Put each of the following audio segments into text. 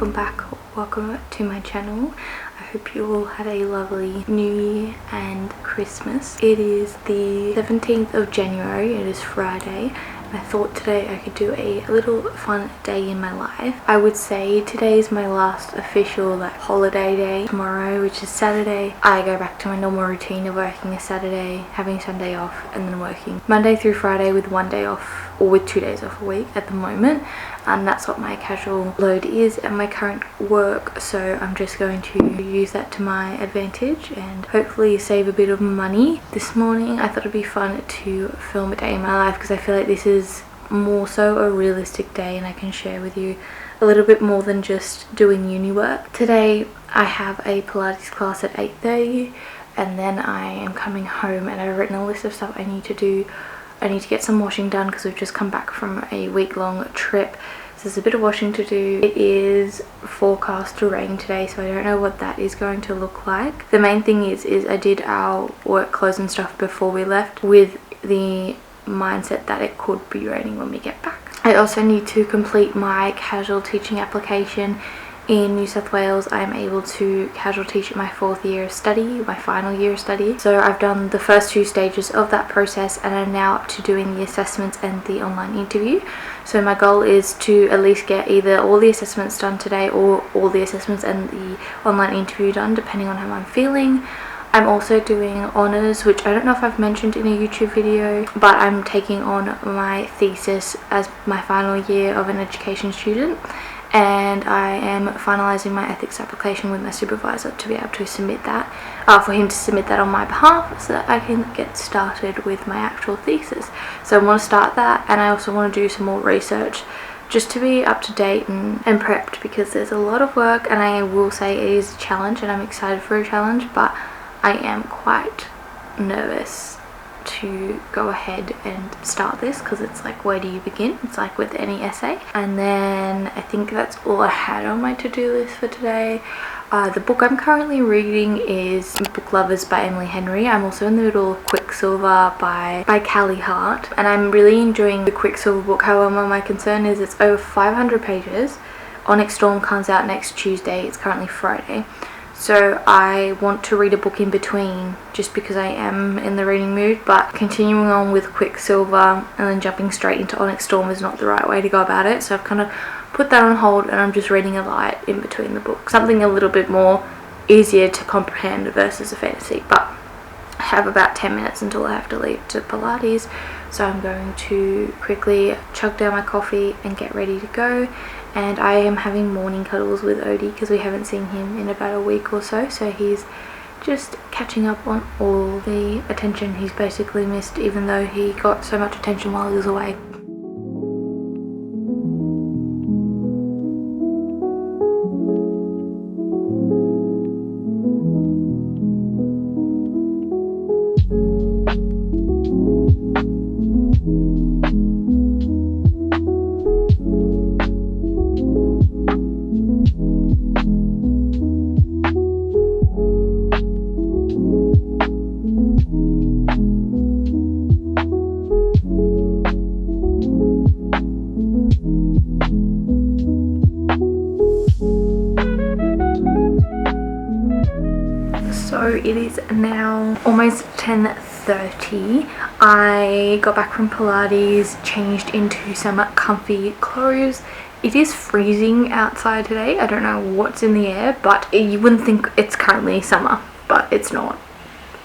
welcome back, welcome to my channel. I hope you all had a lovely New Year and Christmas. It is the 17th of January, it is Friday. I thought today I could do a little fun day in my life. I would say today is my last official holiday day. Tomorrow, which is Saturday, I go back to my normal routine of working a Saturday, having Sunday off, and then working Monday through Friday with one day off, or with 2 days off a week at the moment. And that's what my casual load is at my current work, so I'm just going to use that to my advantage and hopefully save a bit of money. This morning I thought it'd be fun to film a day in my life because I feel like this is more so a realistic day and I can share with you a little bit more than just doing uni work. Today I have a Pilates class at 8:30 and then I am coming home and I've written a list of stuff I need to do. I need to get some washing done because we've just come back from a week-long trip. So there's a bit of washing to do. It is forecast to rain today, so I don't know what that is going to look like. The main thing is I did our work clothes and stuff before we left with the mindset that it could be raining when we get back. I also need to complete my casual teaching application. In New South Wales, I'm able to casual teach at my 4th year of study, my final year of study. So I've done the first 2 stages of that process and I'm now up to doing the assessments and the online interview. So my goal is to at least get either all the assessments done today or all the assessments and the online interview done, depending on how I'm feeling. I'm also doing honours, which I don't know if I've mentioned in a YouTube video, but I'm taking on my thesis as my final year of an education student. And I am finalising my ethics application with my supervisor to be able to submit that, for him to submit that on my behalf so that I can get started with my actual thesis. So I want to start that, and I also want to do some more research just to be up to date and prepped, because there's a lot of work and I will say it is a challenge and I'm excited for a challenge, but I am quite nervous to go ahead and start this because it's like, where do you begin? It's like with any essay. And then I think that's all I had on my to-do list for today. The book I'm currently reading is Book Lovers by Emily Henry. I'm also in the middle of Quicksilver by Callie Hart, and I'm really enjoying the Quicksilver book. However, my concern is it's over 500 pages. Onyx Storm comes out next Tuesday. It's currently Friday. So I want to read a book in between just because I am in the reading mood, but continuing on with Quicksilver and then jumping straight into Onyx Storm is not the right way to go about it. So I've kind of put that on hold and I'm just reading a light in between the books. Something a little bit more easier to comprehend versus a fantasy. But I have about 10 minutes until I have to leave to Pilates. So I'm going to quickly chug down my coffee and get ready to go. And I am having morning cuddles with Odie because we haven't seen him in about a week or so. So he's just catching up on all the attention he's basically missed, even though he got so much attention while he was away. So it is now almost 10:30. I got back from Pilates, changed into some comfy clothes. It is freezing outside today. I don't know what's in the air, but you wouldn't think it's currently summer, but it's not.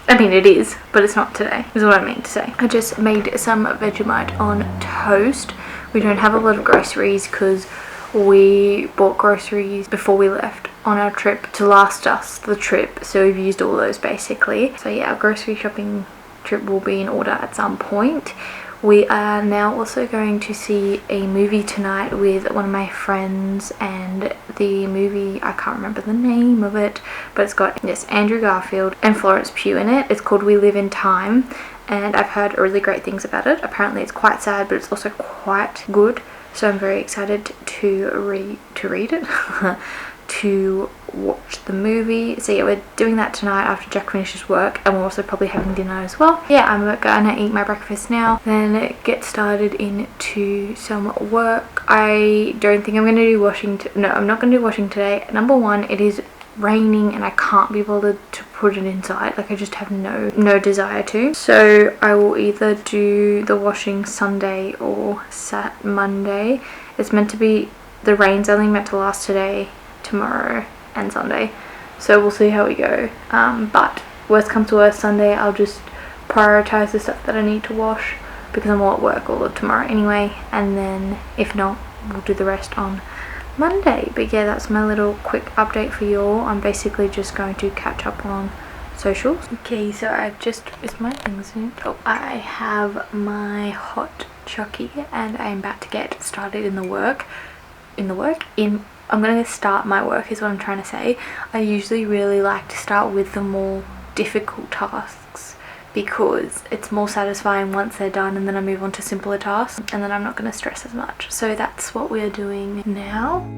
I mean, it is, but it's not today, is what I mean to say. I just made some Vegemite on toast. We don't have a lot of groceries because we bought groceries before we left on our trip to last us the trip, so we've used all those basically. So yeah, our grocery shopping trip will be in order at some point. We are now also going to see a movie tonight with one of my friends, and the movie, I can't remember the name of it, but it's got, yes, Andrew Garfield and Florence Pugh in it. It's called We Live in Time, and I've heard really great things about it. Apparently it's quite sad, but it's also quite good. So I'm very excited to read it to watch the movie. So yeah, we're doing that tonight after Jack finishes work, and we're also probably having dinner as well. Yeah, I'm gonna eat my breakfast now, then get started into some work. I don't think I'm gonna do washing. No, I'm not gonna do washing today. Number one, it is raining and I can't be bothered to put it inside. Like, I just have no desire to. So I will either do the washing Sunday or Monday. It's meant to be, the rain's only meant to last today, tomorrow and Sunday, so we'll see how we go. But worst comes to worst, Sunday I'll just prioritize the stuff that I need to wash because I'm all at work all of tomorrow anyway, and then if not, we'll do the rest on Monday. But yeah, that's my little quick update for you all. I'm basically just going to catch up on socials. Okay, so I've just, is my things in? Oh, I have my hot chockey and I'm about to get started in I'm going to start my work is what I'm trying to say. I usually really like to start with the more difficult tasks because it's more satisfying once they're done, and then I move on to simpler tasks and then I'm not going to stress as much. So that's what we're doing now.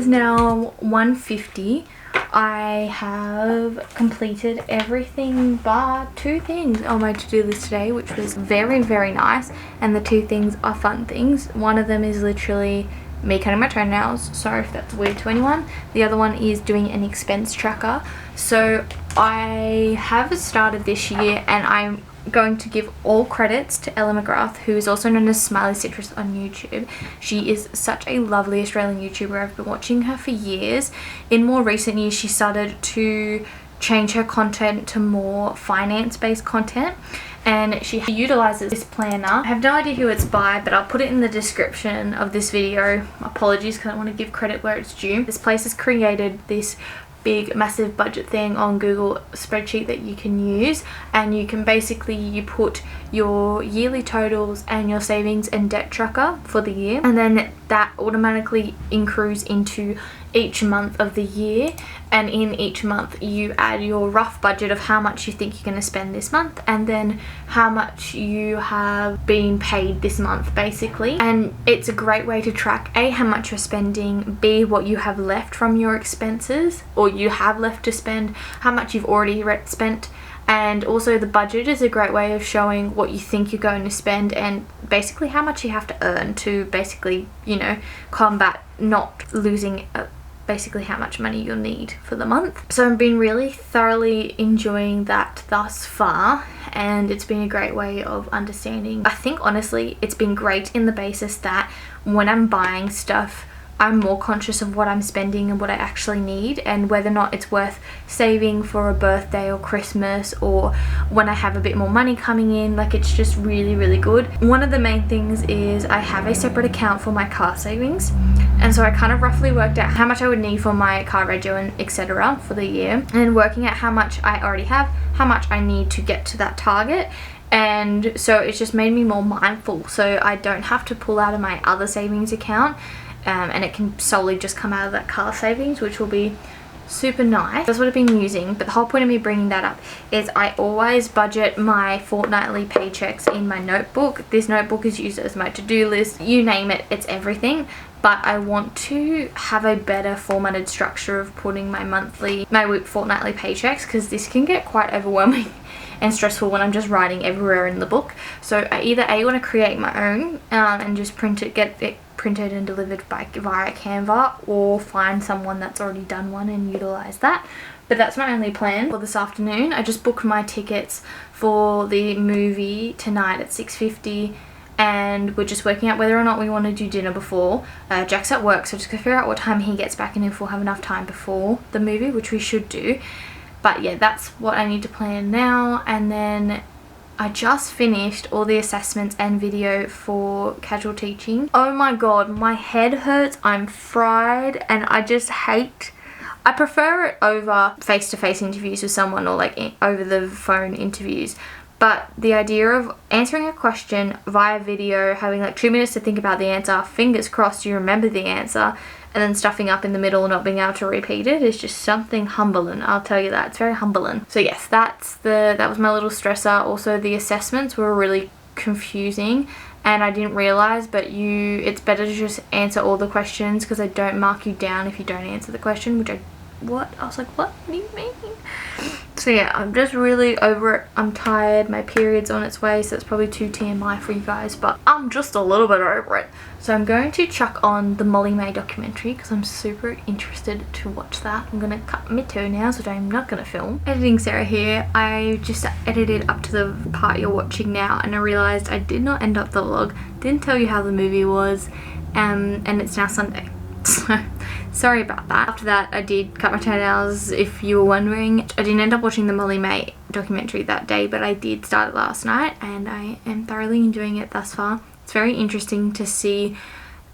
Now 1:50. I have completed everything but 2 things on my to-do list today, which was very nice, and the 2 things are fun things. One of them is literally me cutting my toenails, sorry if that's weird to anyone. The other one is doing an expense tracker. So I have started this year, and I'm going to give all credits to Ella McGrath, who is also known as Smiley Citrus on YouTube. She is such a lovely Australian YouTuber. I've been watching her for years. In more recent years, she started to change her content to more finance-based content, and she utilizes this planner. I have no idea who it's by, but I'll put it in the description of this video. Apologies because I want to give credit where it's due. This place has created this big massive budget thing on Google spreadsheet that you can use, and you can basically, you put your yearly totals and your savings and debt tracker for the year, and then that automatically accrues into each month of the year, and in each month you add your rough budget of how much you think you're going to spend this month, and then how much you have been paid this month basically. And it's a great way to track A, how much you're spending, B, what you have left from your expenses or you have left to spend, how much you've already spent. And also the budget is a great way of showing what you think you're going to spend and basically how much you have to earn to basically, you know, combat not losing basically how much money you'll need for the month. So I've been really thoroughly enjoying that thus far, and it's been a great way of understanding. I think honestly it's been great in the basis that when I'm buying stuff, I'm more conscious of what I'm spending and what I actually need, and whether or not it's worth saving for a birthday or Christmas, or when I have a bit more money coming in. Like, it's just really good. One of the main things is I have a separate account for my car savings, and so I kind of roughly worked out how much I would need for my car rego and etc. for the year, and working out how much I already have, how much I need to get to that target. And so it's just made me more mindful, so I don't have to pull out of my other savings account. And it can solely just come out of that car savings, which will be super nice. That's what I've been using. But the whole point of me bringing that up is I always budget my fortnightly paychecks in my notebook. This notebook is used as my to-do list, you name it, it's everything. But I want to have a better formatted structure of putting my fortnightly paychecks, because this can get quite overwhelming and stressful when I'm just writing everywhere in the book. So I either want to create my own and just get it printed and delivered via Canva, or find someone that's already done one and utilize that. But that's my only plan for this afternoon. I just booked my tickets for the movie tonight at 6:50, and we're just working out whether or not we want to do dinner before. Jack's at work, so just gotta figure out what time he gets back and if we'll have enough time before the movie, which we should do. But yeah, that's what I need to plan now. And then I just finished all the assessments and video for casual teaching. Oh my god, my head hurts, I'm fried, and I just hate... I prefer it over face-to-face interviews with someone, or like over the phone interviews. But the idea of answering a question via video, having like 2 minutes to think about the answer, fingers crossed you remember the answer, and then stuffing up in the middle and not being able to repeat it is just something humbling. I'll tell you that. It's very humbling. So yes, that was my little stressor. Also, the assessments were really confusing and I didn't realise, but it's better to just answer all the questions because they don't mark you down if you don't answer the question, which I was like, what do you mean? So yeah, I'm just really over it. I'm tired. My period's on its way, so it's probably too TMI for you guys, but I'm just a little bit over it. So I'm going to chuck on the Molly-Mae documentary because I'm super interested to watch that. I'm going to cut my toenails, which I'm not going to film. Editing Sarah here. I just edited up to the part you're watching now, and I realised I did not end up the vlog. Didn't tell you how the movie was, and it's now Sunday. So sorry about that. After that, I did cut my toenails, if you were wondering. I didn't end up watching the Molly-Mae documentary that day, but I did start it last night and I am thoroughly enjoying it thus far. It's very interesting to see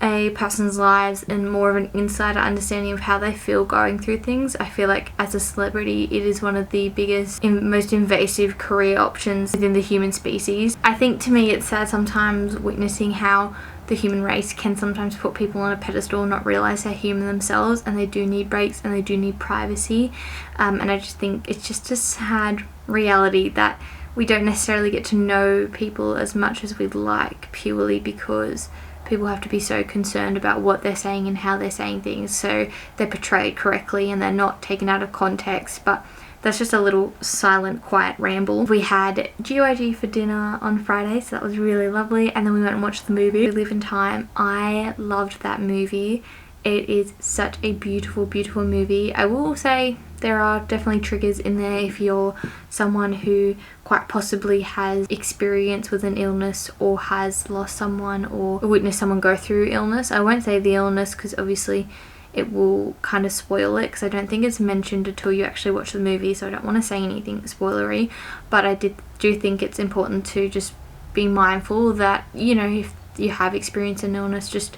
a person's lives and more of an insider understanding of how they feel going through things. I feel like as a celebrity, it is one of the biggest and most invasive career options within the human species. I think to me it's sad sometimes witnessing how the human race can sometimes put people on a pedestal and not realise they're human themselves, and they do need breaks and they do need privacy. And I just think it's just a sad reality that we don't necessarily get to know people as much as we'd like, purely because people have to be so concerned about what they're saying and how they're saying things, so they're portrayed correctly and they're not taken out of context. But that's just a little silent, quiet ramble. We had GYG for dinner on Friday, so that was really lovely, and then we went and watched the movie, We Live in Time. I loved that movie. It is such a beautiful, beautiful movie. I will say there are definitely triggers in there if you're someone who quite possibly has experience with an illness or has lost someone or witnessed someone go through illness. I won't say the illness because obviously it will kind of spoil it, because I don't think it's mentioned until you actually watch the movie, so I don't want to say anything spoilery. But I do think it's important to just be mindful that, you know, if you have experienced an illness, just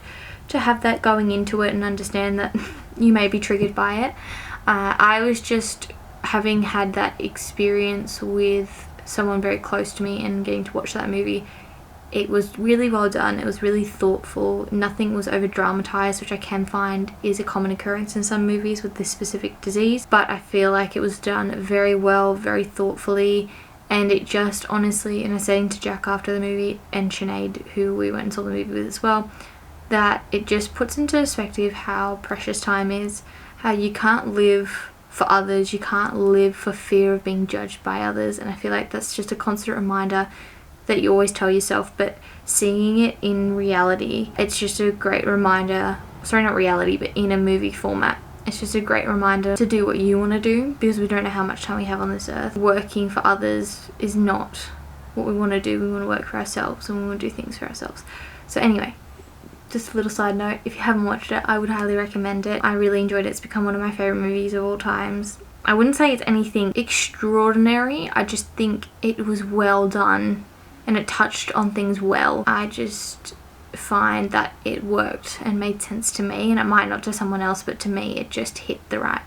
to have that going into it and understand that you may be triggered by it. I was just, having had that experience with someone very close to me and getting to watch that movie, it was really well done. It was really thoughtful. Nothing was over dramatized, which I can find is a common occurrence in some movies with this specific disease, but I feel like it was done very well, very thoughtfully. And it just honestly, and I was saying to Jack after the movie, and Sinead, who we went and saw the movie with as well, that it just puts into perspective how precious time is, how you can't live for others, you can't live for fear of being judged by others. And I feel like that's just a constant reminder that you always tell yourself, but seeing it in reality, it's just a great reminder, sorry, not reality, but in a movie format. It's just a great reminder to do what you want to do, because we don't know how much time we have on this earth. Working for others is not what we want to do. We want to work for ourselves and we want to do things for ourselves. So anyway, just a little side note, if you haven't watched it, I would highly recommend it. I really enjoyed it. It's become one of my favourite movies of all times. I wouldn't say it's anything extraordinary, I just think it was well done and it touched on things well. I just find that it worked and made sense to me, and it might not to someone else, but to me it just hit the right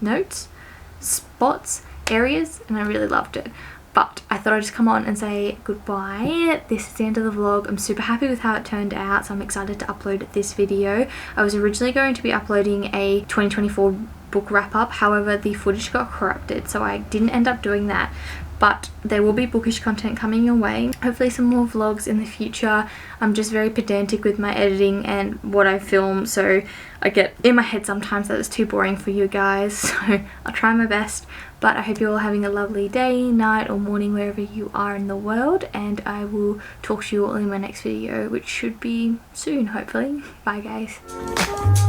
notes, spots, areas, and I really loved it. But I thought I'd just come on and say goodbye. This is the end of the vlog. I'm super happy with how it turned out, so I'm excited to upload this video. I was originally going to be uploading a 2024 book wrap up, however the footage got corrupted, so I didn't end up doing that. But there will be bookish content coming your way. Hopefully some more vlogs in the future. I'm just very pedantic with my editing and what I film, so I get in my head sometimes that it's too boring for you guys. So I'll try my best. But I hope you're all having a lovely day, night or morning wherever you are in the world. And I will talk to you all in my next video, which should be soon, hopefully. Bye guys.